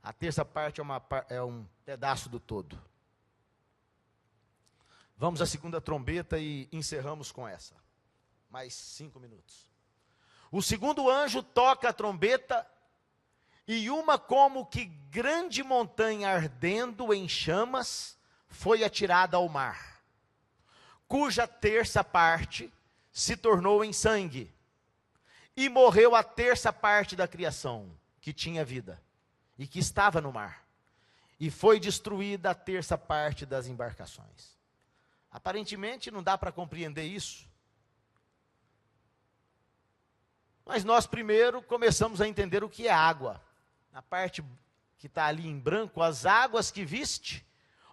S5: A terça parte é um pedaço do todo. Vamos à segunda trombeta e encerramos com essa. Mais 5 minutos. O segundo anjo toca a trombeta e uma como que grande montanha ardendo em chamas foi atirada ao mar, cuja terça parte se tornou em sangue, e morreu a terça parte da criação, que tinha vida, e que estava no mar, e foi destruída a terça parte das embarcações. Aparentemente não dá para compreender isso, mas nós primeiro começamos a entender o que é água. Na parte que está ali em branco, as águas que viste,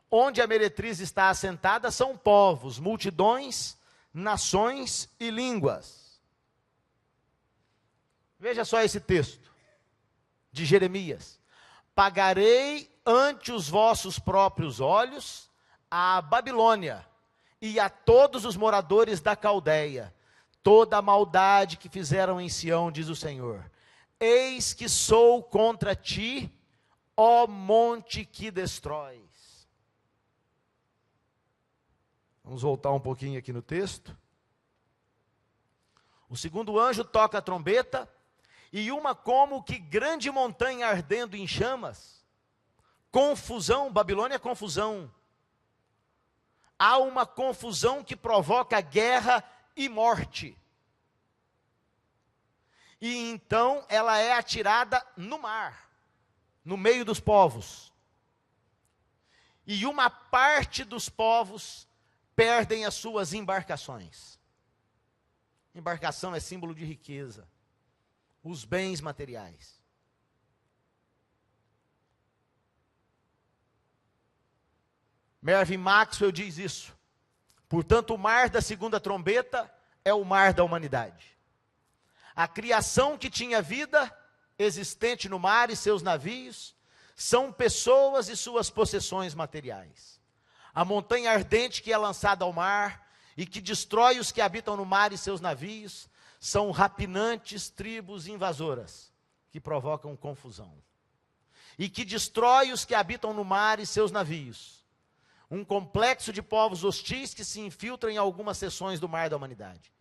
S5: onde a meretriz está assentada, são povos, multidões, nações e línguas. Veja só esse texto de Jeremias. Pagarei ante os vossos próprios olhos a Babilônia e a todos os moradores da Caldeia, toda a maldade que fizeram em Sião, diz o Senhor. Eis que sou contra ti, ó monte que destróis. Vamos voltar um pouquinho aqui no texto. O segundo anjo toca a trombeta, e uma como que grande montanha ardendo em chamas, confusão, Babilônia é confusão. Há uma confusão que provoca guerra e morte. E então ela é atirada no mar, no meio dos povos. E uma parte dos povos perdem as suas embarcações. Embarcação é símbolo de riqueza, os bens materiais. Mervyn Maxwell diz isso. Portanto, o mar da segunda trombeta é o mar da humanidade. A criação que tinha vida, existente no mar e seus navios, são pessoas e suas possessões materiais. A montanha ardente que é lançada ao mar e que destrói os que habitam no mar e seus navios, são rapinantes tribos invasoras, que provocam confusão. E que destrói os que habitam no mar e seus navios. Um complexo de povos hostis que se infiltram em algumas seções do mar da humanidade.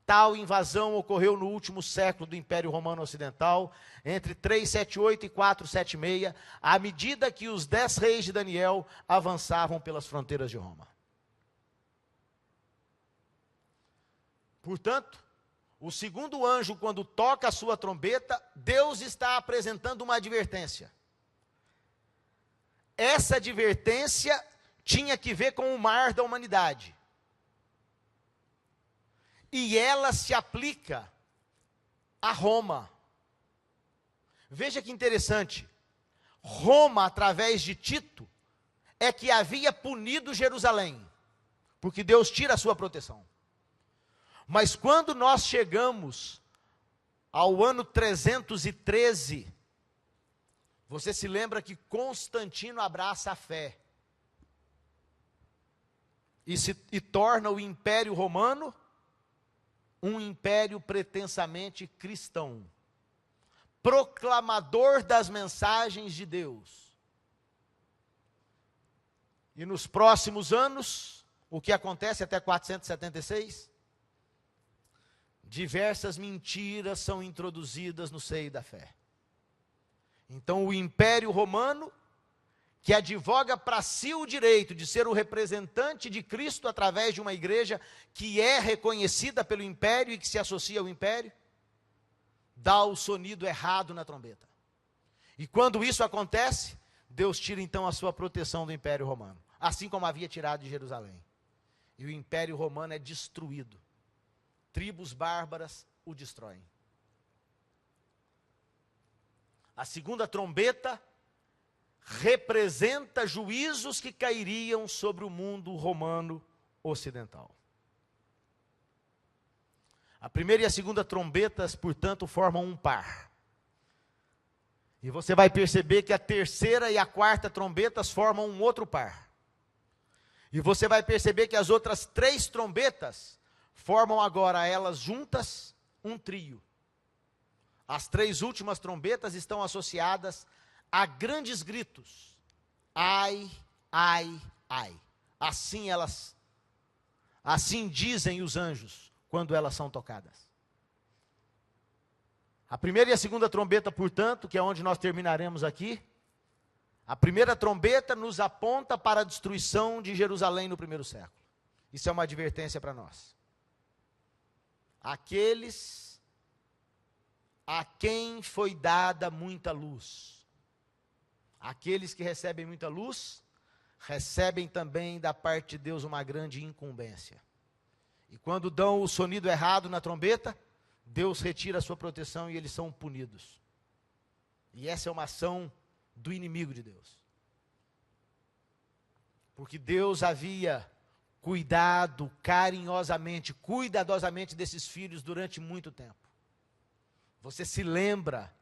S5: Tal invasão ocorreu no último século do Império Romano Ocidental, entre 378 e 476, à medida que os 10 reis de Daniel avançavam pelas fronteiras de Roma. Portanto, o segundo anjo, quando toca a sua trombeta, Deus está apresentando uma advertência. Essa advertência tinha que ver com o mar da humanidade. E ela se aplica a Roma. Veja que interessante. Roma, através de Tito, é que havia punido Jerusalém, porque Deus tira a sua proteção. Mas quando nós chegamos ao ano 313, você se lembra que Constantino abraça a fé e torna o Império Romano um império pretensamente cristão, proclamador das mensagens de Deus. E nos próximos anos, o que acontece até 476? Diversas mentiras são introduzidas no seio da fé. Então o Império Romano, que advoga para si o direito de ser o representante de Cristo através de uma igreja que é reconhecida pelo Império e que se associa ao Império, dá o sonido errado na trombeta. E quando isso acontece, Deus tira então a sua proteção do Império Romano, assim como havia tirado de Jerusalém. E o Império Romano é destruído. Tribos bárbaras o destroem. A segunda trombeta representa juízos que cairiam sobre o mundo romano ocidental. A primeira e a segunda trombetas, portanto, formam um par. E você vai perceber que a terceira e a quarta trombetas formam um outro par. E você vai perceber que as outras 3 trombetas formam agora elas juntas um trio. As 3 últimas trombetas estão associadas a grandes gritos. Ai, ai, ai. Assim dizem os anjos quando elas são tocadas. A primeira e a segunda trombeta, portanto, que é onde nós terminaremos aqui, a primeira trombeta nos aponta para a destruição de Jerusalém no primeiro século. Isso é uma advertência para nós. Aqueles a quem foi dada muita luz. Aqueles que recebem muita luz, recebem também da parte de Deus uma grande incumbência. E quando dão o sonido errado na trombeta, Deus retira a sua proteção e eles são punidos. E essa é uma ação do inimigo de Deus. Porque Deus havia cuidado carinhosamente, cuidadosamente desses filhos durante muito tempo. Você se lembra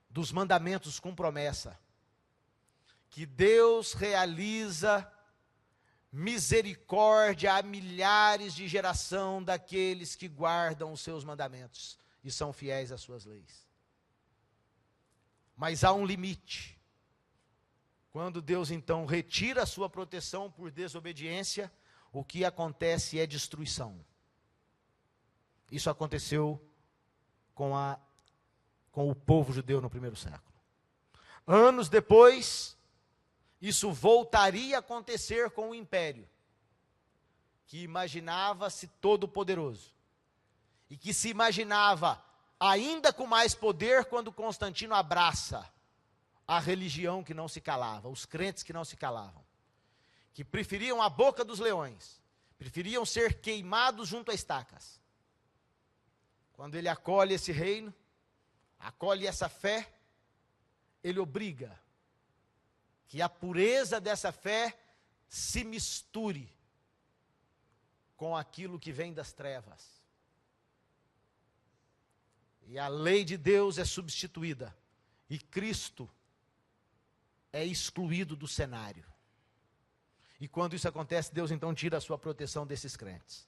S5: dos mandamentos com promessa, que Deus realiza misericórdia a milhares de geração daqueles que guardam os seus mandamentos e são fiéis às suas leis. Mas há um limite. Quando Deus então retira a sua proteção por desobediência, o que acontece é destruição. Isso aconteceu com o povo judeu no primeiro século. Anos depois, isso voltaria a acontecer com o império, que imaginava-se todo poderoso, e que se imaginava ainda com mais poder quando Constantino abraça a religião que não se calava, os crentes que não se calavam, que preferiam a boca dos leões, preferiam ser queimados junto a estacas. Quando ele acolhe esse reino, acolhe essa fé, ele obriga que a pureza dessa fé se misture com aquilo que vem das trevas. E a lei de Deus é substituída, e Cristo é excluído do cenário. E quando isso acontece, Deus então tira a sua proteção desses crentes.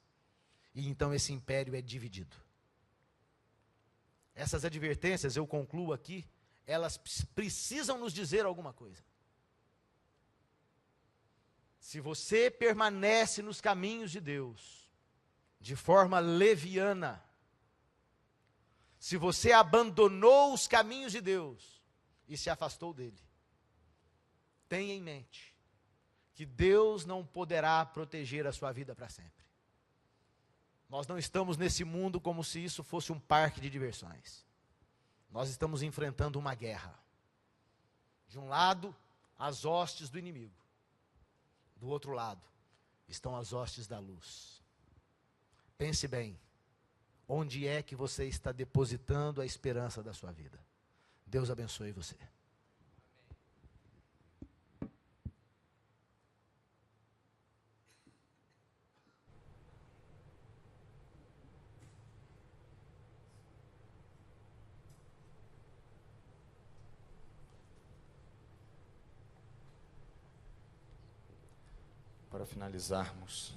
S5: E então esse império é dividido. Essas advertências, eu concluo aqui, elas precisam nos dizer alguma coisa. Se você permanece nos caminhos de Deus, de forma leviana, se você abandonou os caminhos de Deus e se afastou dele, tenha em mente que Deus não poderá proteger a sua vida para sempre. Nós não estamos nesse mundo como se isso fosse um parque de diversões. Nós estamos enfrentando uma guerra. De um lado, as hostes do inimigo. Do outro lado, estão as hostes da luz. Pense bem, onde é que você está depositando a esperança da sua vida? Deus abençoe você.
S2: Para finalizarmos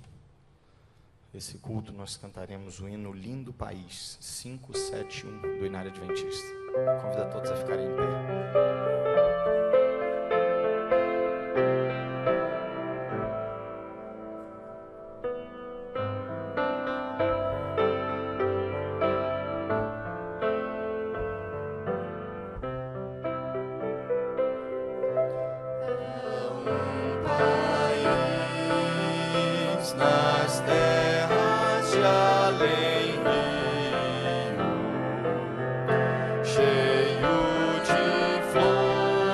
S2: esse culto, nós cantaremos o hino Lindo País, 571 do Inário Adventista. Convido a todos a ficarem em pé.
S1: Nas terras de além rio, cheio de flores,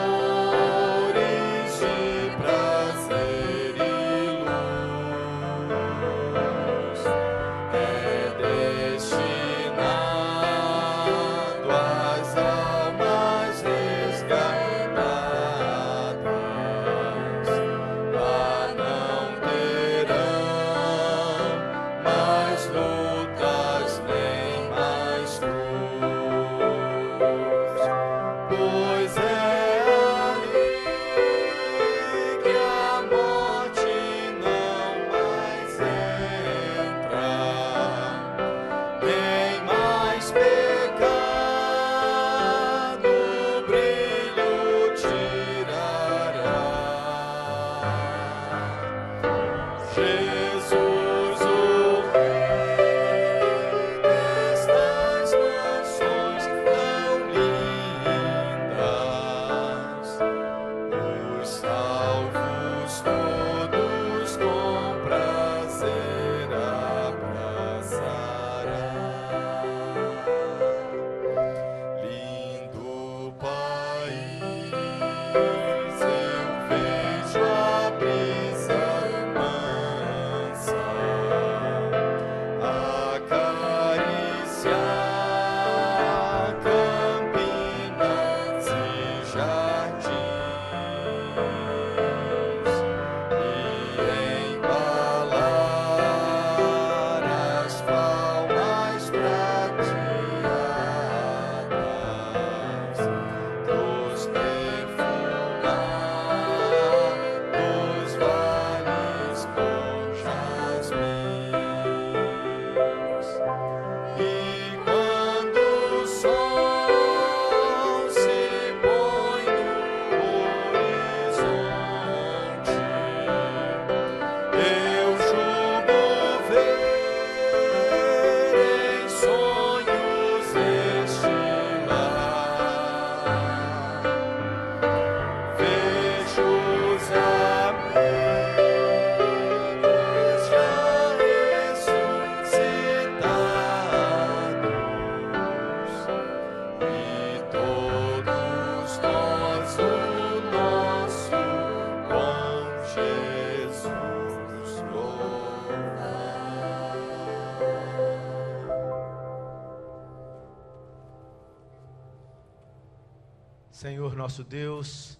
S5: nosso Deus,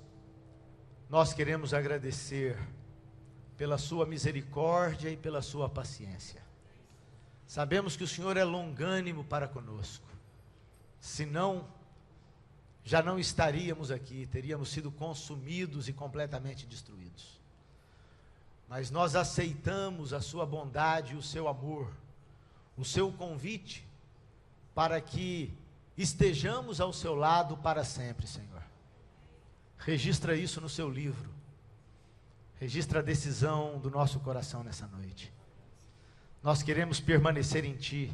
S5: nós queremos agradecer pela sua misericórdia e pela sua paciência. Sabemos que o Senhor é longânimo para conosco, senão já não estaríamos aqui, teríamos sido consumidos e completamente destruídos. Mas nós aceitamos a sua bondade e o seu amor, o seu convite, para que estejamos ao seu lado para sempre, Senhor. Registra isso no seu livro, registra a decisão do nosso coração nessa noite. Nós queremos permanecer em Ti.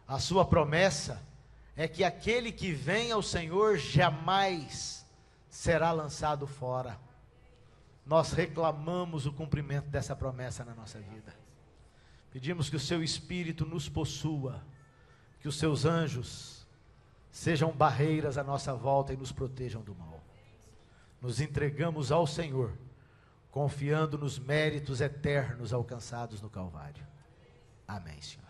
S5: A sua promessa é que aquele que vem ao Senhor jamais será lançado fora. Nós reclamamos o cumprimento dessa promessa na nossa vida. Pedimos que o Seu Espírito nos possua, que os Seus anjos sejam barreiras à nossa volta e nos protejam do mal. Nos entregamos ao Senhor, confiando nos méritos eternos alcançados no Calvário. Amém, Senhor.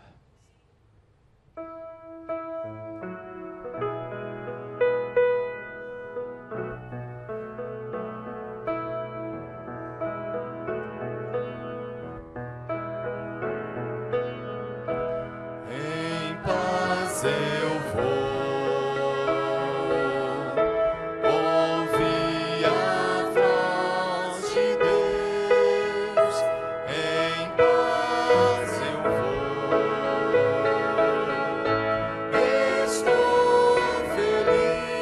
S1: Em paz eu vou ouvir a voz de Deus. Em paz eu vou, estou feliz.